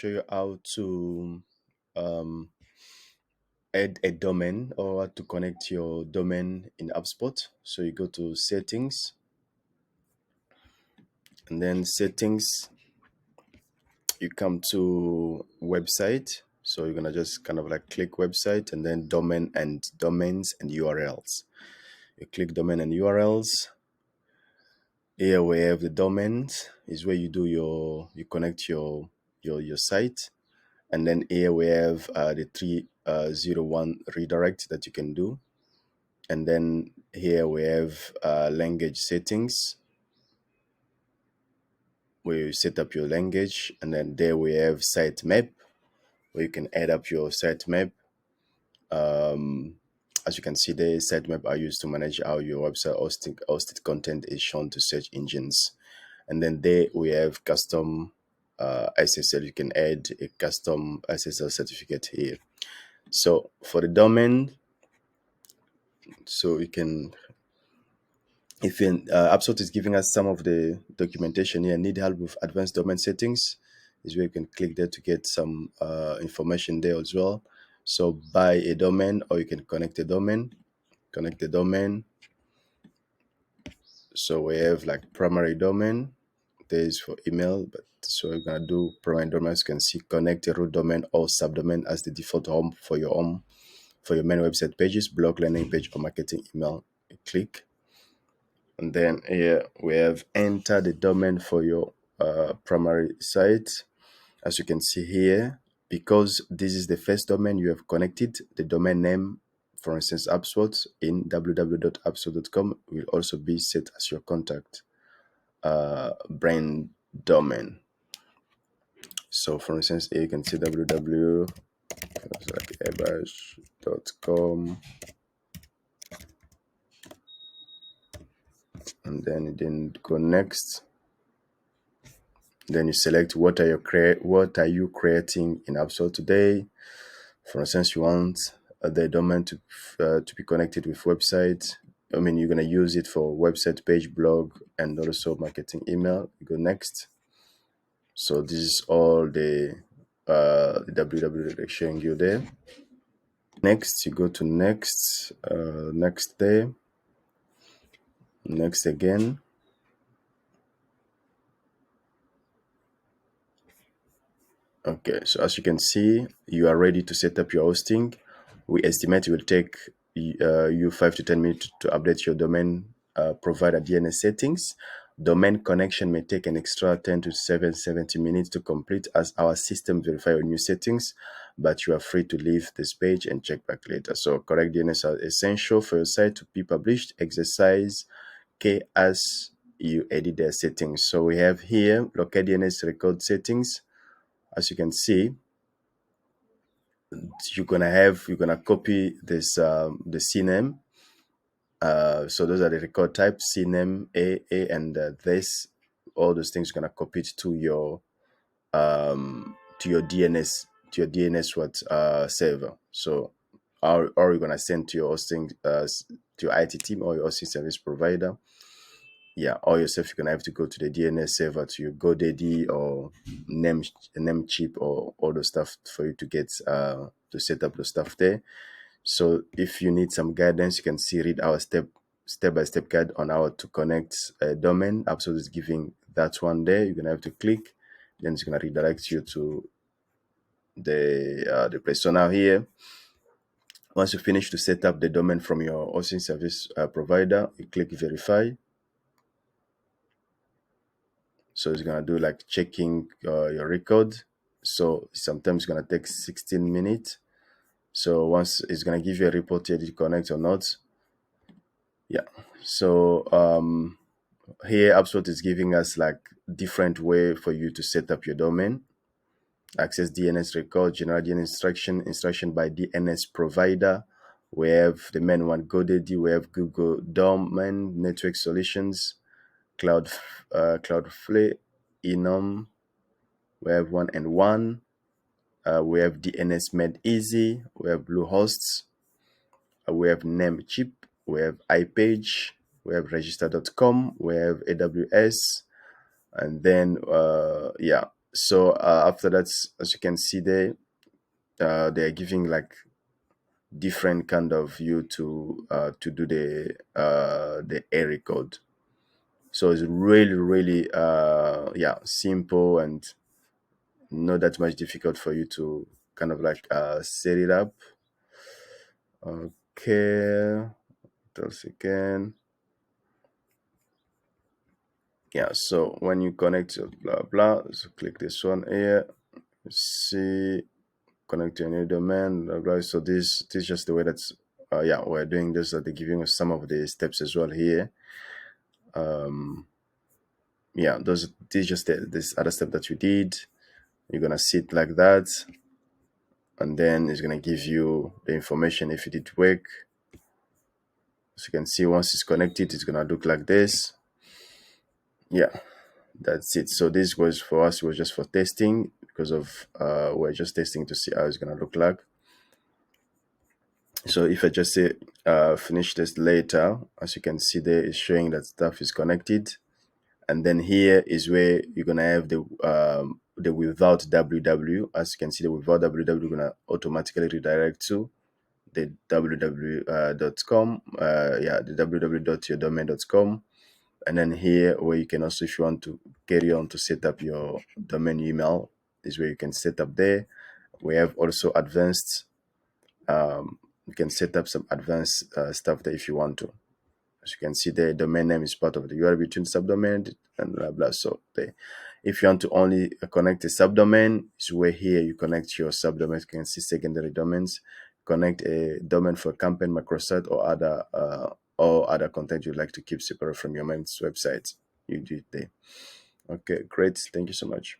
Show you how to um, add a domain or to connect your domain in HubSpot. So you go to settings, and then settings, you come to website. So you're gonna just kind of like click website and then domain and domains and URLs. You click domain and URLs. Here we have the domains is where you connect your site. And then here we have the 301 redirect that you can do. And then here we have language settings where you set up your language. And then there we have sitemap where you can add up your sitemap. As you can see there, sitemap are used to manage how your website hosted content is shown to search engines. And then there we have custom SSL. You can add a custom SSL certificate here. So for the domain, so you can, if HubSpot is giving us some of the documentation here, need help with advanced domain settings, is where you can click there to get some information there as well. So buy a domain, or you can connect a domain. Connect the domain. So we have like primary domain. There is for email, but so we're gonna do primary domain. As you can see, connect a root domain or subdomain as the default home for your main website pages, blog, landing page, or marketing email. You click, and then here we have enter the domain for your primary site. As you can see here, because this is the first domain you have connected, the domain name, for instance, HubSpot in www.hubspot.com will also be set as your contact brand domain. So for instance, here you can see www.airbrush.com, and then go next. Then you select what are you creating in HubSpot today. For instance, you want the domain to be connected with website. I mean, you're gonna use it for website, page, blog, and also marketing email. You go next. So this is all the www they're showing you there. Next, you go to next, next there, next again. Okay, so as you can see, you are ready to set up your hosting. We estimate it will take you 5 to 10 minutes to update your domain provider DNS settings. Domain connection may take an extra 10 to 70 minutes to complete as our system verify your new settings, but you are free to leave this page and check back later. So correct DNS are essential for your site to be published. Exercise K as you edit their settings. So we have here local DNS record settings. As you can see, you're gonna copy this the CNAME. So those are the record types: CNAME, A, and this. All those things you're gonna copy it to your DNS server. So or you're gonna send to your hosting to your IT team or your hosting service provider. Yeah, or yourself, you're gonna have to go to the DNS server to your GoDaddy or Namecheap or all the stuff for you to get to set up the stuff there. So if you need some guidance, you can read our step-by-step guide on how to connect a domain. HubSpot is giving that one there. You're gonna have to click, then it's gonna redirect you to the place. So now here, once you finish to set up the domain from your hosting service provider, you click verify. So it's gonna do like checking your record. So sometimes it's gonna take 16 minutes. So once it's gonna give you a report here, did you connect or not? Yeah. So here HubSpot is giving us like different way for you to set up your domain. Access DNS record, general DNS instruction by DNS provider. We have the main one, GoDaddy. We have Google Domain Network Solutions, Cloudflare, Enum. We have 1&1. We have DNS Made Easy. We have Bluehost. We have Namecheap. We have iPage. We have register.com. We have AWS. And then, So after that, as you can see there, they are giving like different kind of view to do the area code. So it's really really yeah, simple and not that much difficult for you to kind of like set it up. Okay, what else again? Yeah, so when you connect to blah blah, so click this one here, see, connect to a new domain, blah blah. So this is just the way that's yeah, we're doing this. They're giving us some of the steps as well here. Yeah, those this just this other step that you did. You're gonna sit like that, and then it's gonna give you the information if it did work. As you can see, once it's connected, it's gonna look like this. Yeah, that's it. So this was for us, it was just for testing because of we're just testing to see how it's gonna look like. So if I just say finish this later, as you can see there, it's showing that stuff is connected. And then here is where you're gonna have the without www. As you can see, the without www gonna automatically redirect to the www.com, yeah, the www.yourdomain.com. And then here where you can also, if you want to carry on to set up your domain email, is where you can set up there. We have also advanced, you can set up some advanced stuff there if you want to. As you can see, the domain name is part of the URL between subdomain and blah blah. So if you want to only connect a subdomain, is where here you connect your subdomain. You can see secondary domains. Connect a domain for campaign, microsite, or other content you'd like to keep separate from your main website. You do it there. Okay, great. Thank you so much.